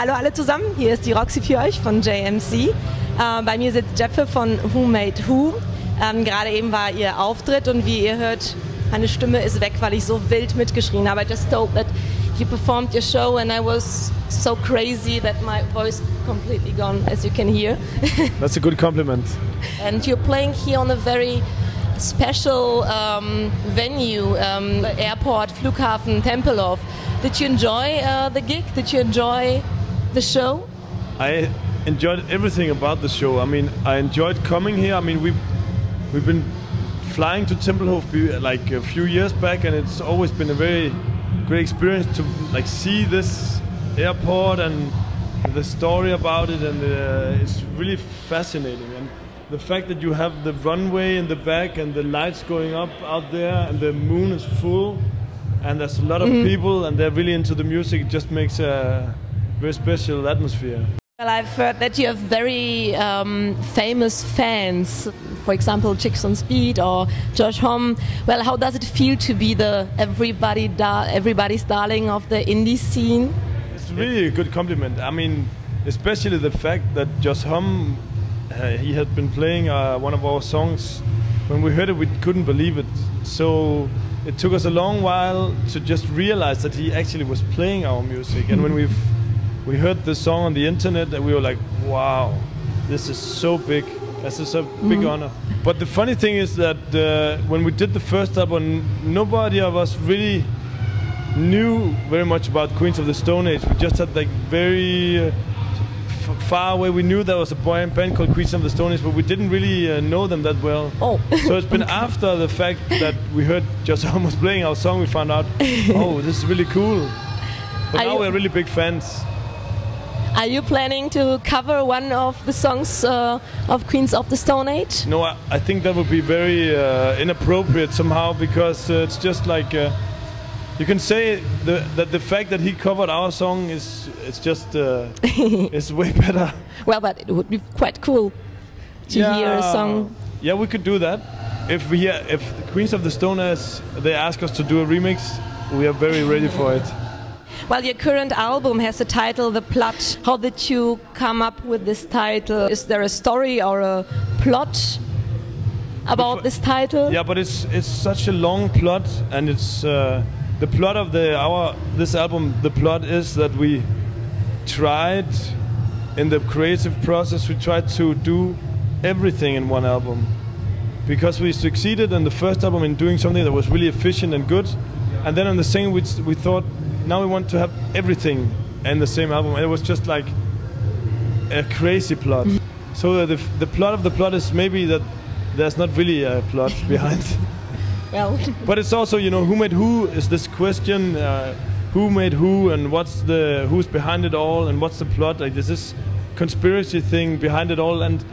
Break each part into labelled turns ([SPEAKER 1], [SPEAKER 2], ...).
[SPEAKER 1] Hallo alle zusammen, hier ist die Roxy für euch von JMC. Bei mir sitzt Jeppe von WhoMadeWho. Gerade eben war ihr Auftritt und wie ihr hört, meine Stimme ist weg, weil ich so wild mitgeschrien habe. I just told that you performed your show and I was so crazy that my voice completely gone, as you can hear.
[SPEAKER 2] That's a good compliment.
[SPEAKER 1] And you're playing here on a very special venue, airport, Flughafen, Tempelhof. Did you enjoy the gig? Did you enjoy the show?
[SPEAKER 2] I enjoyed everything about the show. I mean, I enjoyed coming here. I mean, we've been flying to Tempelhof like a few years back, and it's always been a very great experience to like see this airport and the story about it, and it's really fascinating. And the fact that you have the runway in the back and the lights going up out there, and the moon is full, and there's a lot of people, and they're really into the music. It just makes a very special atmosphere.
[SPEAKER 1] Well, I've heard that you have very famous fans, for example, Chicks on Speed or Josh Homme. Well, how does it feel to be the everybody's darling of the indie scene?
[SPEAKER 2] It's really a good compliment. I mean, especially the fact that Josh Homme, he had been playing one of our songs. When we heard it, we couldn't believe it. So it took us a long while to just realize that he actually was playing our music. And when we heard the song on the internet, and we were like, wow, this is so big. This is a big honor. But the funny thing is that when we did the first album, nobody of us really knew very much about Queens of the Stone Age. We just had like very far away. We knew there was a band called Queens of the Stone Age, but we didn't really know them that well. Oh. So it's been after the fact that we heard Josh Homme was playing our song, we found out, oh, this is really cool. But now we're really big fans.
[SPEAKER 1] Are you planning to cover one of the songs of Queens of the Stone Age?
[SPEAKER 2] No, I think that would be very inappropriate somehow, because it's just like you can say that the fact that he covered our song is is way better.
[SPEAKER 1] Well, but it would be quite cool to hear a song.
[SPEAKER 2] Yeah, we could do that. If Queens of the Stone Age they ask us to do a remix, we are very ready for it.
[SPEAKER 1] Well, your current album has the title The Plot. How did you come up with this title? Is there a story or a plot about this title?
[SPEAKER 2] Yeah, but it's such a long plot, and it's the plot of this album. The plot is that we tried in the creative process. We tried to do everything in one album, because we succeeded in the first album in doing something that was really efficient and good, and then on the second we thought, now we want to have everything in the same album. It was just like a crazy plot. So the plot of the plot is maybe that there's not really a plot behind.
[SPEAKER 1] Well,
[SPEAKER 2] but it's also, you know, who made who is this question, who made who, and who's behind it all, and what's the plot? Like there's this conspiracy thing behind it all, and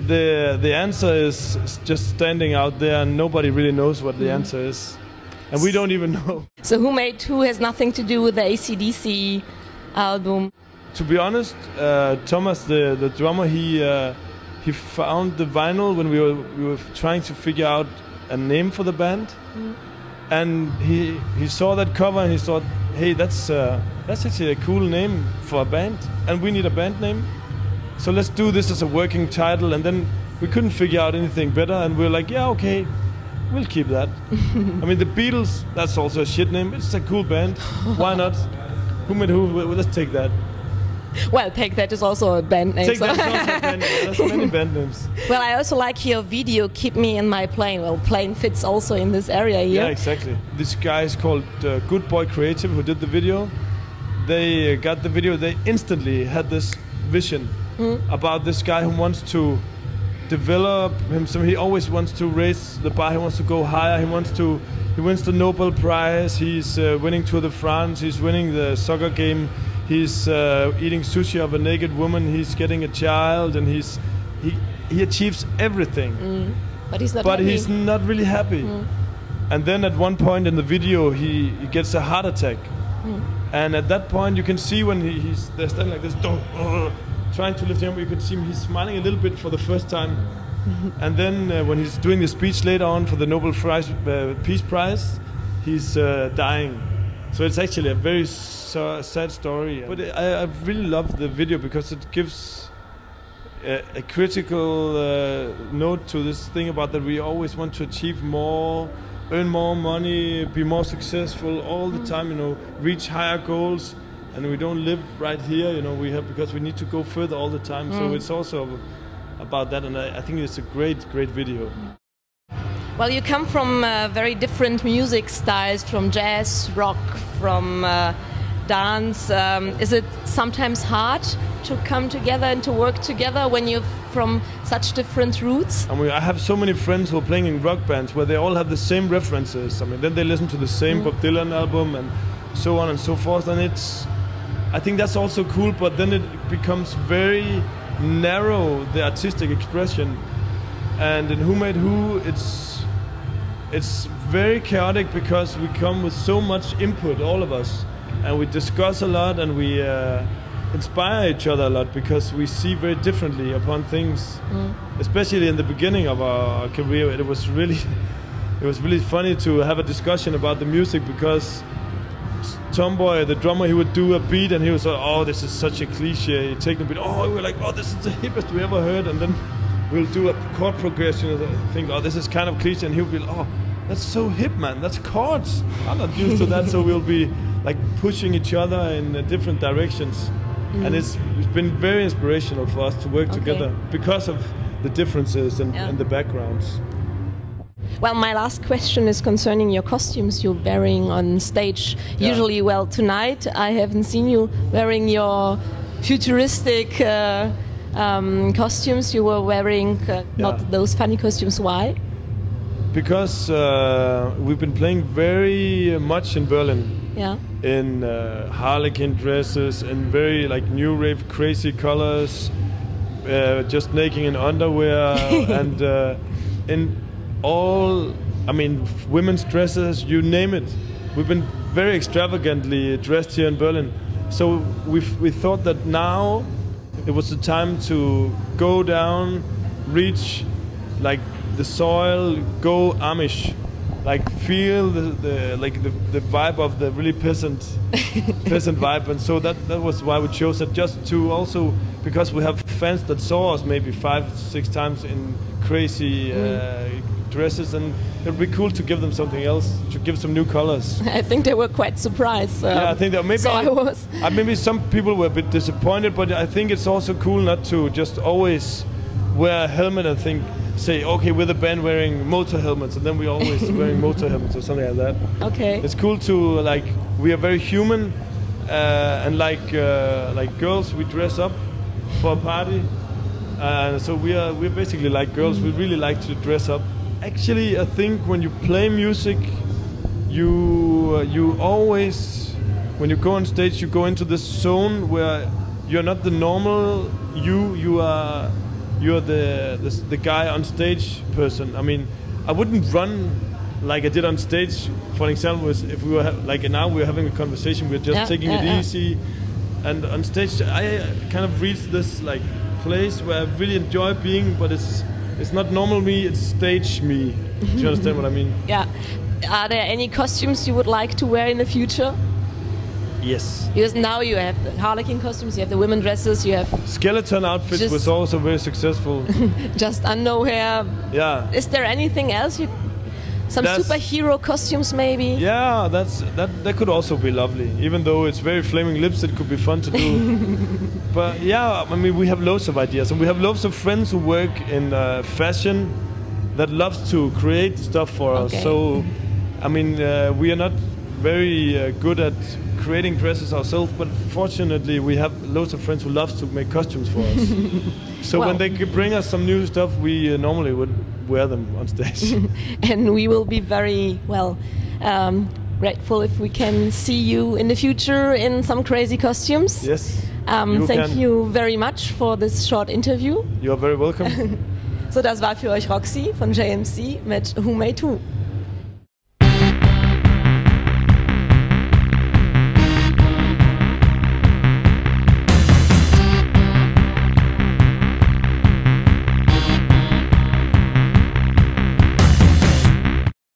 [SPEAKER 2] the answer is just standing out there, and nobody really knows what the answer is. And we don't even know.
[SPEAKER 1] So WhoMadeWho has nothing to do with the AC/DC album?
[SPEAKER 2] To be honest, Thomas, the drummer, he found the vinyl when we were trying to figure out a name for the band, and he saw that cover and he thought, hey, that's actually a cool name for a band, and we need a band name, so let's do this as a working title. And then we couldn't figure out anything better, and we were like, yeah, okay, we'll keep that. I mean, the Beatles, that's also a shit name. It's a cool band. Why not? Who made who? Well, let's take that.
[SPEAKER 1] Well, Take That is also a band name.
[SPEAKER 2] Take That is also a band name. There's many band names.
[SPEAKER 1] Well, I also like your video, Keep Me in My Plane. Well, plane fits also in this area here.
[SPEAKER 2] Yeah, exactly. This guy is called Good Boy Creative, who did the video. They got the video. They instantly had this vision about this guy who wants to develop himself. He always wants to raise the bar. He wants to go higher. He wins the Nobel Prize. He's winning Tour de France. He's winning the soccer game. He's eating sushi of a naked woman. He's getting a child, and he achieves everything.
[SPEAKER 1] But he's not.
[SPEAKER 2] But
[SPEAKER 1] happy.
[SPEAKER 2] He's not really happy. And then at one point in the video, he gets a heart attack. And at that point, you can see when they're standing like this, trying to lift him up. You can see him. He's smiling a little bit for the first time. And then when he's doing the speech later on for the Nobel Peace Prize, he's dying. So it's actually a very sad story. But I really love the video because it gives a critical note to this thing about that we always want to achieve more, earn more money, be more successful all the time, you know, reach higher goals, and we don't live right here, you know, because we need to go further all the time. So it's also about that, and I think it's a great video.
[SPEAKER 1] Well, you come from very different music styles, from jazz, rock, from dance. Is it sometimes hard to come together and to work together when you're from such different roots?
[SPEAKER 2] I mean, I have so many friends who are playing in rock bands where they all have the same references. I mean, then they listen to the same Bob Dylan album and so on and so forth. And I think that's also cool, but then it becomes very narrow, the artistic expression. And in WhoMadeWho, it's very chaotic because we come with so much input, all of us, and we discuss a lot and we inspire each other a lot because we see very differently upon things. Especially in the beginning of our career, it was really funny to have a discussion about the music because Tomboy, the drummer, he would do a beat and he was like, oh, this is such a cliche techno beat. Oh, we were like, oh, this is the hippest we ever heard. And then we'll do a chord progression and think, oh, this is kind of cliche. And he'll be like, oh, that's so hip, man. That's chords. I'm not used to that. So we'll be like pushing each other in different directions. And it's been very inspirational for us to work together because of the differences and the backgrounds.
[SPEAKER 1] Well, my last question is concerning your costumes you're wearing on stage. Usually, well, tonight I haven't seen you wearing your futuristic costumes. You were wearing not those funny costumes. Why?
[SPEAKER 2] Because we've been playing very much in Berlin.
[SPEAKER 1] Yeah.
[SPEAKER 2] In harlequin dresses and very like new rave crazy colors, just naked in underwear and in all, I mean, women's dresses, you name it. We've been very extravagantly dressed here in Berlin. So we thought that now it was the time to go down, reach like the soil, go Amish. Like feel the vibe of the really peasant vibe, and so that was why we chose it, just to also because we have fans that saw us maybe 5-6 times in crazy dresses, and it'd be cool to give them something else, to give some new colors.
[SPEAKER 1] I think they were quite surprised.
[SPEAKER 2] Yeah, I think that maybe
[SPEAKER 1] so
[SPEAKER 2] maybe some people were a bit disappointed, but I think it's also cool not to just always wear a helmet and say, okay, we're the band wearing motor helmets, and then we're always wearing motor helmets or something like that.
[SPEAKER 1] Okay.
[SPEAKER 2] It's cool to we are very human, and like girls, we dress up for a party, so we're basically like girls. We really like to dress up. Actually, I think when you play music, you always, when you go on stage, you go into this zone where you're not the normal you're the guy on stage person. I mean, I wouldn't run like I did on stage. For example, if we were now we're having a conversation, we're just taking it easy. And on stage, I kind of reached this like place where I really enjoy being, but it's not normal me, it's stage me. Do you understand what I mean? Yeah.
[SPEAKER 1] Are there any costumes you would like to wear in the future?
[SPEAKER 2] Yes.
[SPEAKER 1] Because now you have the harlequin costumes, you have the women dresses, you have...
[SPEAKER 2] Skeleton outfits was also very successful.
[SPEAKER 1] Just unknown hair.
[SPEAKER 2] Yeah.
[SPEAKER 1] Is there anything else? Some superhero costumes maybe?
[SPEAKER 2] Yeah, that could also be lovely. Even though it's very flaming lips, it could be fun to do. But yeah, I mean, we have loads of ideas. And we have loads of friends who work in fashion that loves to create stuff for us. So, I mean, we are not very good at creating dresses ourselves, but fortunately we have loads of friends who love to make costumes for us. So when they could bring us some new stuff, we normally would wear them on stage.
[SPEAKER 1] And we will be very grateful if we can see you in the future in some crazy costumes.
[SPEAKER 2] Yes.
[SPEAKER 1] Thank you very much for this short interview.
[SPEAKER 2] You are very welcome.
[SPEAKER 1] So, das war für euch Roxy von JMC mit WhoMadeWho.